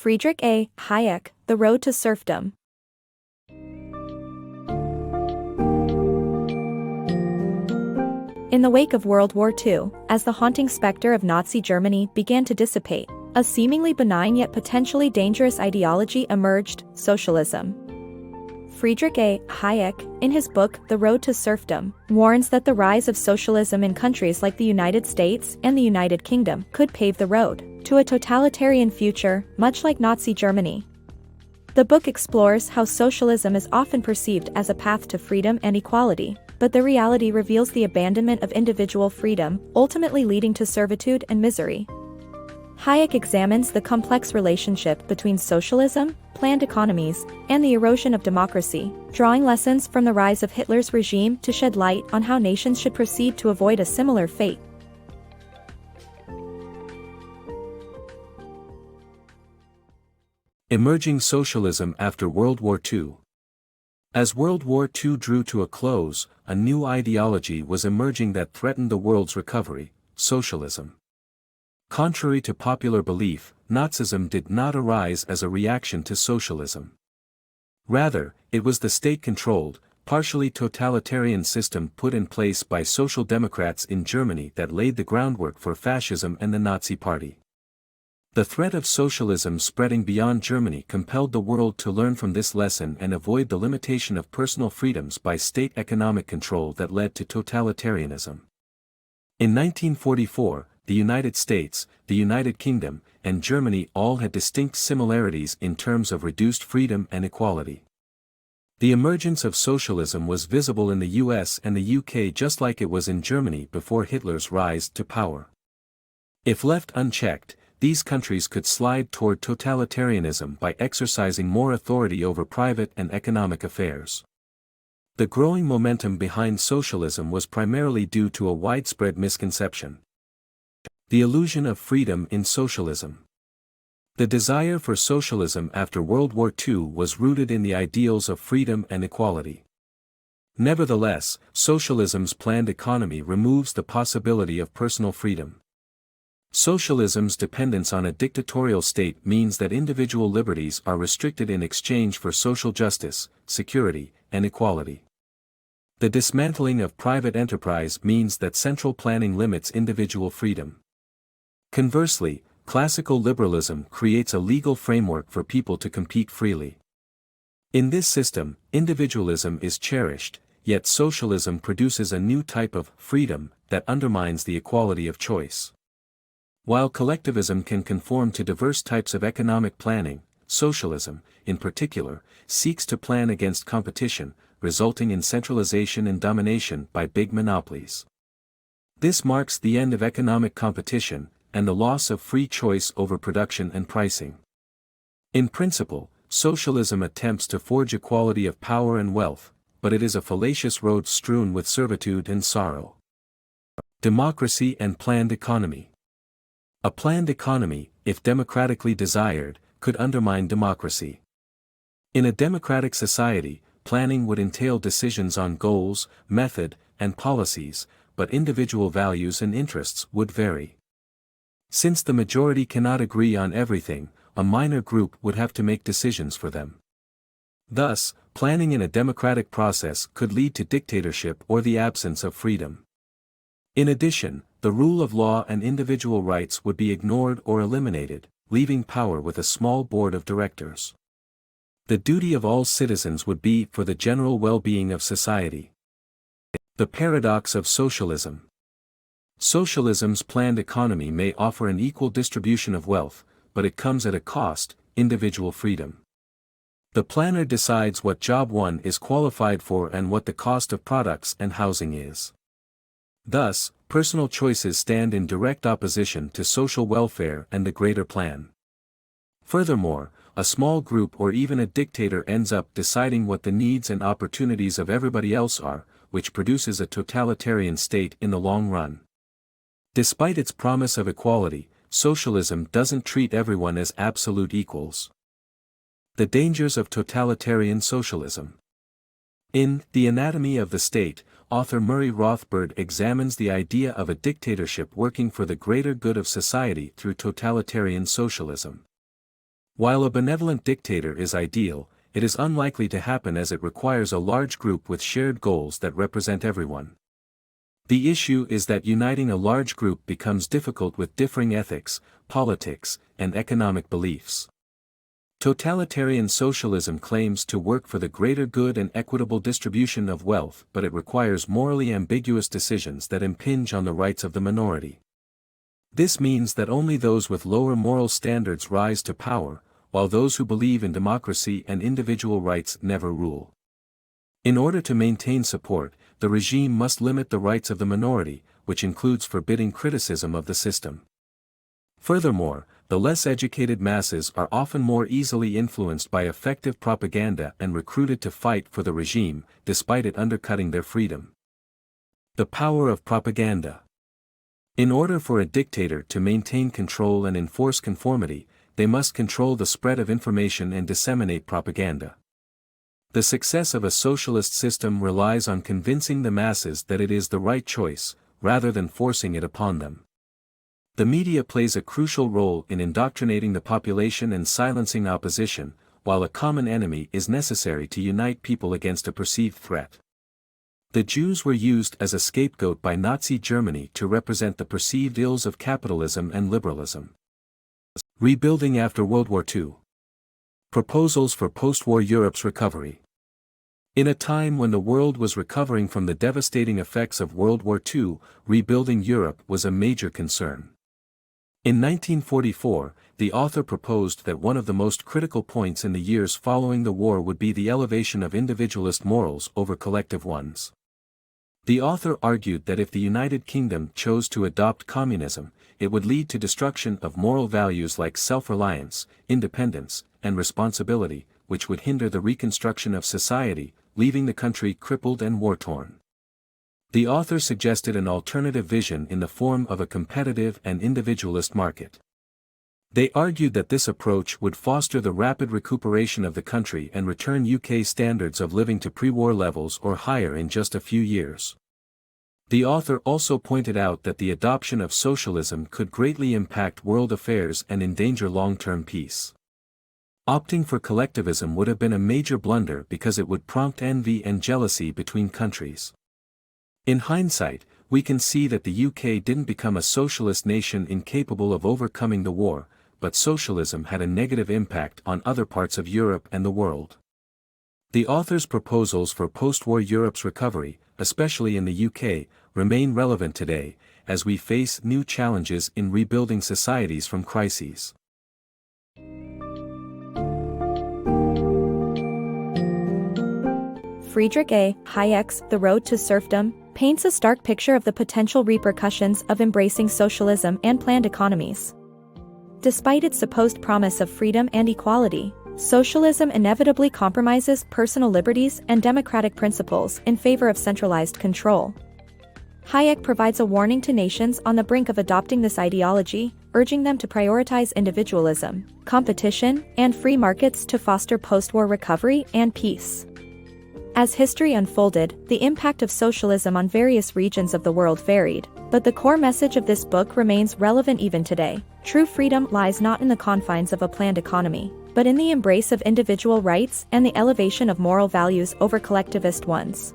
FriedrichAHayek, The Road to Serfdom. In the wake of World War II, as the haunting specter of Nazi Germany began to dissipate, a seemingly benign yet potentially dangerous ideology emerged: socialism. FriedrichAHayek, in his book The Road to Serfdom, warns that the rise of socialism in countries like the United States and the United Kingdom could pave the road to a totalitarian future, much like Nazi Germany. The book explores how socialism is often perceived as a path to freedom and equality, but the reality reveals the abandonment of individual freedom, ultimately leading to servitude and misery. Hayek examines the complex relationship between socialism, planned economies, and the erosion of democracy, drawing lessons from the rise of Hitler's regime to shed light on how nations should proceed to avoid a similar fate. Emerging socialism after World War II. As World War II drew to a close, a new ideology was emerging that threatened the world's recovery: socialism. Contrary to popular belief, Nazism did not arise as a reaction to socialism. Rather, it was the state-controlled, partially totalitarian system put in place by social democrats in Germany that laid the groundwork for fascism and the Nazi Party. The threat of socialism spreading beyond Germany compelled the world to learn from this lesson and avoid the limitation of personal freedoms by state economic control that led to totalitarianism. In 1944, the United States, the United Kingdom, and Germany all had distinct similarities in terms of reduced freedom and equality. The emergence of socialism was visible in the US and the UK just like it was in Germany before Hitler's rise to power. If left unchecked, these countries could slide toward totalitarianism by exercising more authority over private and economic affairs. The growing momentum behind socialism was primarily due to a widespread misconception: the illusion of freedom in socialism. The desire for socialism after World War II was rooted in the ideals of freedom and equality. Nevertheless, socialism's planned economy removes the possibility of personal freedom. Socialism's dependence on a dictatorial state means that individual liberties are restricted in exchange for social justice, security, and equality. The dismantling of private enterprise means that central planning limits individual freedom. Conversely, classical liberalism creates a legal framework for people to compete freely. In this system, individualism is cherished, yet socialism produces a new type of freedom that undermines the equality of choice. While collectivism can conform to diverse types of economic planning, socialism, in particular, seeks to plan against competition, resulting in centralization and domination by big monopolies. This marks the end of economic competition, and the loss of free choice over production and pricing. In principle, socialism attempts to forge equality of power and wealth, but it is a fallacious road strewn with servitude and sorrow. Democracy and planned economy. A planned economy, if democratically desired, could undermine democracy. In a democratic society, planning would entail decisions on goals, method, and policies, but individual values and interests would vary. Since the majority cannot agree on everything, a minor group would have to make decisions for them. Thus, planning in a democratic process could lead to dictatorship or the absence of freedom. In addition, the rule of law and individual rights would be ignored or eliminated, leaving power with a small board of directors. The duty of all citizens would be for the general well-being of society. The paradox of socialism. Socialism's planned economy may offer an equal distribution of wealth, but it comes at a cost: individual freedom. The planner decides what job one is qualified for and what the cost of products and housing is. Thus, personal choices stand in direct opposition to social welfare and the greater plan. Furthermore, a small group or even a dictator ends up deciding what the needs and opportunities of everybody else are, which produces a totalitarian state in the long run. Despite its promise of equality, socialism doesn't treat everyone as absolute equals. The dangers of totalitarian socialism. In The Anatomy of the State, author Murray Rothbard examines the idea of a dictatorship working for the greater good of society through totalitarian socialism. While a benevolent dictator is ideal, it is unlikely to happen as it requires a large group with shared goals that represent everyone. The issue is that uniting a large group becomes difficult with differing ethics, politics, and economic beliefs. Totalitarian socialism claims to work for the greater good and equitable distribution of wealth, but it requires morally ambiguous decisions that impinge on the rights of the minority. This means that only those with lower moral standards rise to power, while those who believe in democracy and individual rights never rule. In order to maintain support, the regime must limit the rights of the minority, which includes forbidding criticism of the system. Furthermore, the less educated masses are often more easily influenced by effective propaganda and recruited to fight for the regime, despite it undercutting their freedom. The power of propaganda. In order for a dictator to maintain control and enforce conformity, they must control the spread of information and disseminate propaganda. The success of a socialist system relies on convincing the masses that it is the right choice, rather than forcing it upon them. The media plays a crucial role in indoctrinating the population and silencing opposition, while a common enemy is necessary to unite people against a perceived threat. The Jews were used as a scapegoat by Nazi Germany to represent the perceived ills of capitalism and liberalism. Rebuilding after World War II. Proposals for post-war Europe's recovery. In a time when the world was recovering from the devastating effects of World War II, rebuilding Europe was a major concern. In 1944, the author proposed that one of the most critical points in the years following the war would be the elevation of individualist morals over collective ones. The author argued that if the United Kingdom chose to adopt communism, it would lead to destruction of moral values like self-reliance, independence, and responsibility, which would hinder the reconstruction of society, leaving the country crippled and war-torn. The author suggested an alternative vision in the form of a competitive and individualist market. They argued that this approach would foster the rapid recuperation of the country and return UK standards of living to pre-war levels or higher in just a few years. The author also pointed out that the adoption of socialism could greatly impact world affairs and endanger long-term peace. Opting for collectivism would have been a major blunder because it would prompt envy and jealousy between countries. In hindsight, we can see that the UK didn't become a socialist nation incapable of overcoming the war, but socialism had a negative impact on other parts of Europe and the world. The author's proposals for post-war Europe's recovery, especially in the UK, remain relevant today, as we face new challenges in rebuilding societies from crises. FriedrichAHayek's The Road to Serfdom paints a stark picture of the potential repercussions of embracing socialism and planned economies. Despite its supposed promise of freedom and equality, socialism inevitably compromises personal liberties and democratic principles in favor of centralized control. Hayek provides a warning to nations on the brink of adopting this ideology, urging them to prioritize individualism, competition, and free markets to foster post-war recovery and peace. As history unfolded, the impact of socialism on various regions of the world varied, but the core message of this book remains relevant even today. True freedom lies not in the confines of a planned economy, but in the embrace of individual rights and the elevation of moral values over collectivist ones.